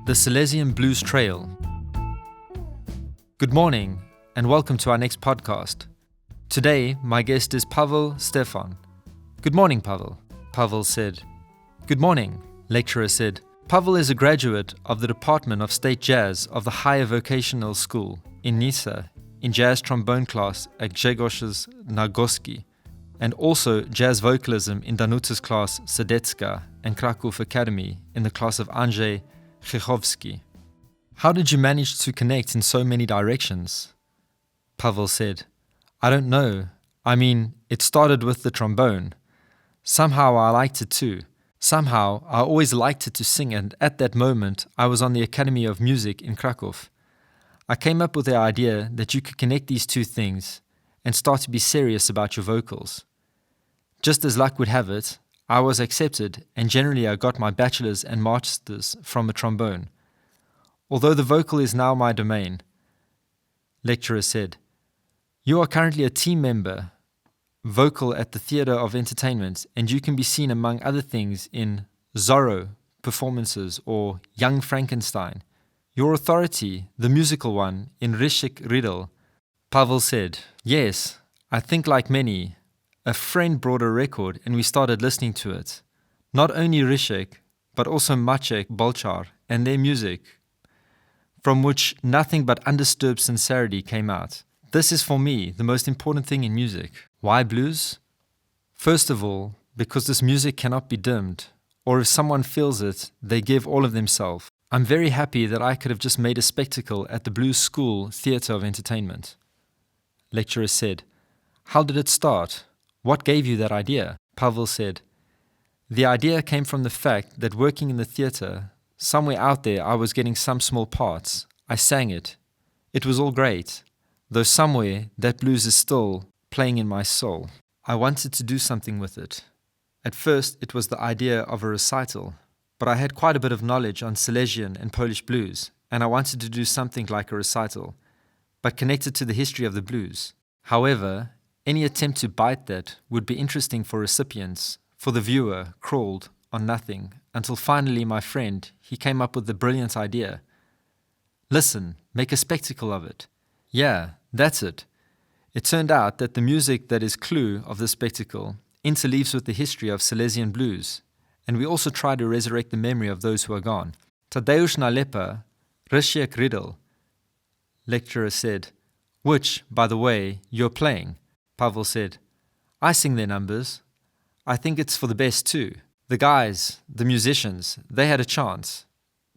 The Silesian Blues Trail. Good morning, and welcome to our next podcast. Today, my guest is Pavel Stefan. Good morning, Pavel. Pavel said. Good morning, lecturer said. Pavel is a graduate of the Department of State Jazz of the Higher Vocational School in Nysa, in jazz trombone class at Grzegorz Nagoski, and also jazz vocalism in Danuta's class Sedecka and Kraków Academy in the class of Andrzej Chechowski. How did you manage to connect in so many directions? Pavel said, I don't know. I mean, it started with the trombone. Somehow I liked it too. Somehow I always liked it to sing, and at that moment I was on the Academy of Music in Kraków. I came up with the idea that you could connect these two things and start to be serious about your vocals. Just as luck would have it, I was accepted, and generally I got my bachelor's and master's from a trombone. Although the vocal is now my domain. Lecturer said, you are currently a team member, vocal at the Theatre of Entertainment, and you can be seen among other things in Zorro performances or Young Frankenstein. Your authority, the musical one, in Ryszek Riedel. Pavel said, yes, I think like many. A friend brought a record and we started listening to it. Not only Ryszek, but also Maciek Bolchar and their music, from which nothing but undisturbed sincerity came out. This is for me the most important thing in music. Why blues? First of all, because this music cannot be dimmed, or if someone feels it, they give all of themselves. I'm very happy that I could have just made a spectacle at the Blues School Theatre of Entertainment. Lecturer said, how did it start? What gave you that idea? Pavel said, the idea came from the fact that working in the theatre, somewhere out there I was getting some small parts. I sang it. It was all great, though somewhere that blues is still playing in my soul. I wanted to do something with it. At first it was the idea of a recital, but I had quite a bit of knowledge on Silesian and Polish blues, and I wanted to do something like a recital, but connected to the history of the blues. However, any attempt to bite that would be interesting for recipients, for the viewer crawled on nothing, until finally my friend, he came up with the brilliant idea. Listen, make a spectacle of it. Yeah, that's it. It turned out that the music that is clue of the spectacle interleaves with the history of Silesian blues, and we also try to resurrect the memory of those who are gone. Tadeusz Nalepa, Ryszek Riedel, lecturer said, which, by the way, you're playing. Pavel said, I sing their numbers. I think it's for the best too. The guys, the musicians, they had a chance.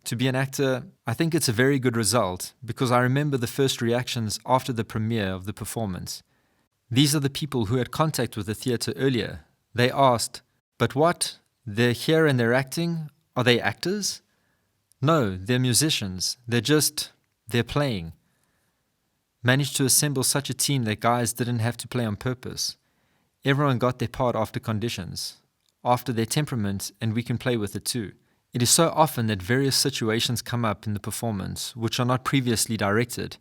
To be an actor, I think it's a very good result because I remember the first reactions after the premiere of the performance. These are the people who had contact with the theatre earlier. They asked, but what? They're here and they're acting? Are they actors? No, they're musicians. They're playing. Managed to assemble such a team that guys didn't have to play on purpose. Everyone got their part after conditions, after their temperament, and we can play with it too. It is so often that various situations come up in the performance which are not previously directed,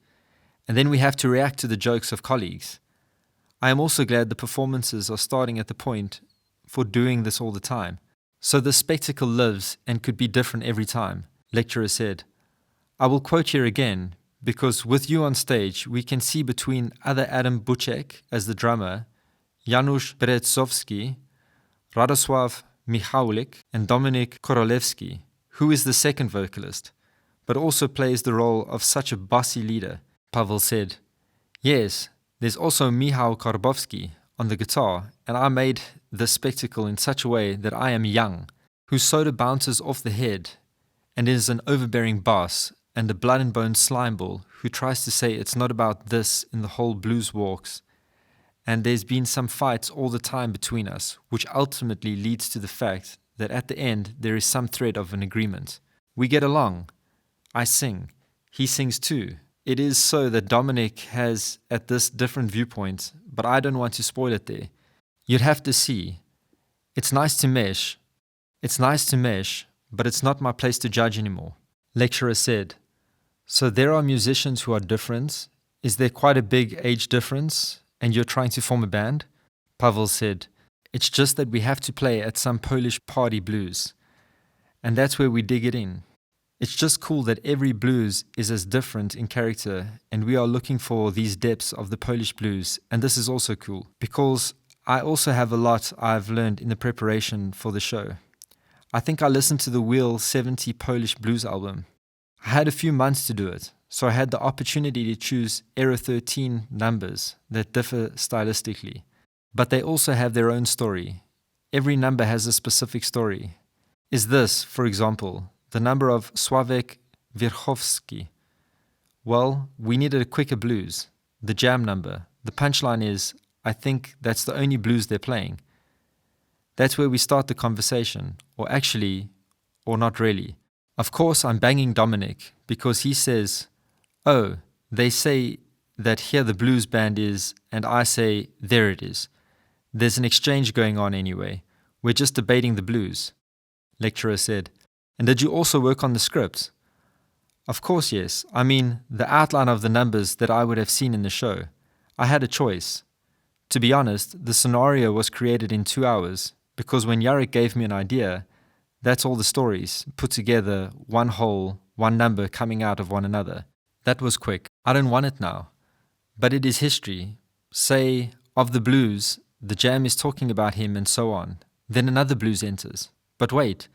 and then we have to react to the jokes of colleagues. I am also glad the performances are starting at the point for doing this all the time. So the spectacle lives and could be different every time, lecturer said. I will quote here again, because with you on stage, we can see between other Adam Buczek as the drummer, Janusz Berezowski, Radosław Michałek, and Dominik Korolewski, who is the second vocalist, but also plays the role of such a bossy leader. Pavel said, yes, there's also Michał Karbowski on the guitar, and I made this spectacle in such a way that I am young, whose soda bounces off the head, and is an overbearing boss, and a blood and bone slimeball who tries to say it's not about this in the whole blues walks. And there's been some fights all the time between us, which ultimately leads to the fact that at the end there is some thread of an agreement. We get along. I sing. He sings too. It is so that Dominic has at this different viewpoint, but I don't want to spoil it there. You'd have to see. It's nice to mesh, but it's not my place to judge anymore. Lecturer said, so there are musicians who are different. Is there quite a big age difference? And you're trying to form a band? Pavel said, it's just that we have to play at some Polish party blues. And that's where we dig it in. It's just cool that every blues is as different in character, and we are looking for these depths of the Polish blues, and this is also cool, because I also have a lot I've learned in the preparation for the show. I think I listened to the Wheel 70 Polish Blues album. I had a few months to do it, so I had the opportunity to choose Era 13 numbers that differ stylistically. But they also have their own story. Every number has a specific story. Is this, for example, the number of Sławek Wierchowski? Well, we needed a quicker blues, the jam number. The punchline is, I think that's the only blues they're playing. That's where we start the conversation, or not really. Of course, I'm banging Dominic because he says, oh, they say that here the blues band is, and I say, there it is. There's an exchange going on anyway. We're just debating the blues. Lecturer said, and did you also work on the script? Of course, yes. I mean, the outline of the numbers that I would have seen in the show. I had a choice. To be honest, the scenario was created in 2 hours, because when Jarek gave me an idea, that's all the stories, put together, one whole, one number coming out of one another. That was quick. I don't want it now. But it is history. Say, of the blues, the jam is talking about him and so on. Then another blues enters. But wait,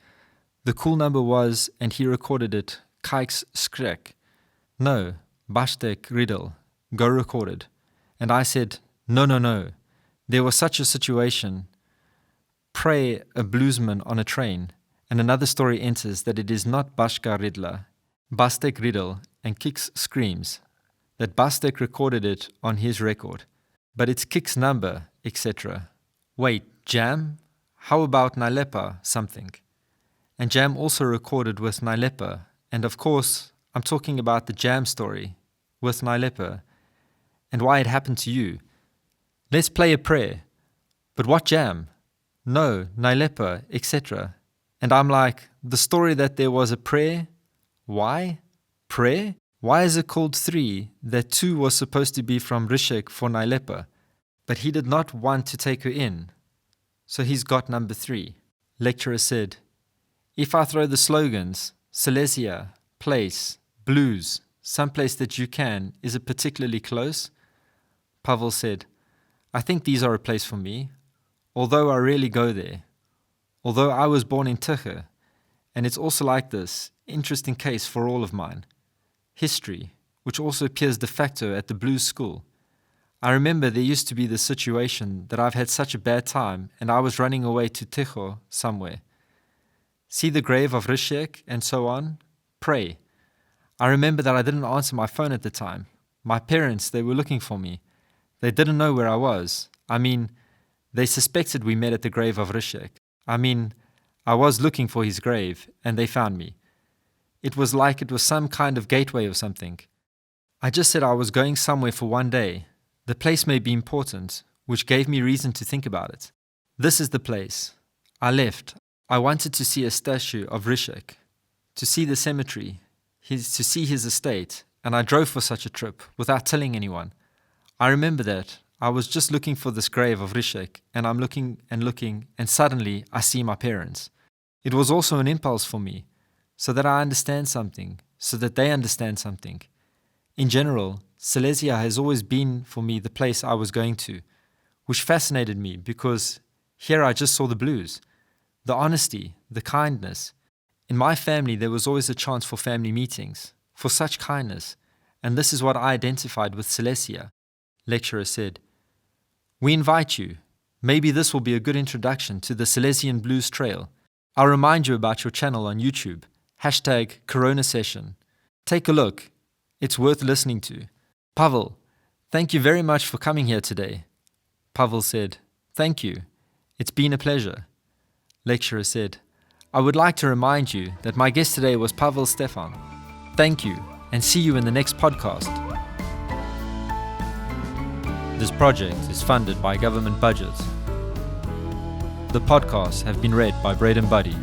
the cool number was, and he recorded it, Kijks Skrek. No, Bastek Riddle, go recorded. And I said, no. There was such a situation. Pray a bluesman on a train, and another story enters that it is not Bashka Ridla, Bastek Riddle, and Kijks screams, that Bastek recorded it on his record. But it's Kijks number, etc. Wait, Jam? How about Nailepa something? And Jam also recorded with Nailepa, and of course, I'm talking about the Jam story with Nailepa, and why it happened to you. Let's play a prayer. But what Jam? No, Nailepa, etc. And I'm like, the story that there was a prayer? Why? Prayer? Why is it called 3 that 2 was supposed to be from Rysiek for Nailepa? But he did not want to take her in. So he's got number 3. Lecturer said, if I throw the slogans, Silesia, place, blues, someplace that you can, is it particularly close? Pavel said, I think these are a place for me, although I rarely go there. Although I was born in Tyche, and it's also like this, interesting case for all of mine. History, which also appears de facto at the blues school. I remember there used to be the situation that I've had such a bad time and I was running away to Tycho somewhere. See the grave of Rysiek and so on? Pray. I remember that I didn't answer my phone at the time. My parents, they were looking for me. They didn't know where I was. I mean, they suspected we met at the grave of Rysiek. I was looking for his grave and they found me. It was like it was some kind of gateway or something. I just said I was going somewhere for one day. The place may be important, which gave me reason to think about it. This is the place. I left. I wanted to see a statue of Rysiek, to see the cemetery, to see his estate, and I drove for such a trip without telling anyone. I remember that. I was just looking for this grave of Rysiek, and I'm looking, and suddenly I see my parents. It was also an impulse for me, so that I understand something, so that they understand something. In general, Silesia has always been for me the place I was going to, which fascinated me because here I just saw the blues, the honesty, the kindness. In my family, there was always a chance for family meetings, for such kindness, and this is what I identified with Silesia. Lecturer said, we invite you. Maybe this will be a good introduction to the Silesian Blues Trail. I'll remind you about your channel on YouTube. #Corona Session. Take a look. It's worth listening to. Pavel, thank you very much for coming here today. Pavel said, thank you. It's been a pleasure. Lecturer said, I would like to remind you that my guest today was Pavel Stefan. Thank you, and see you in the next podcast. This project is funded by government budget. The podcasts have been read by Braden Buddy.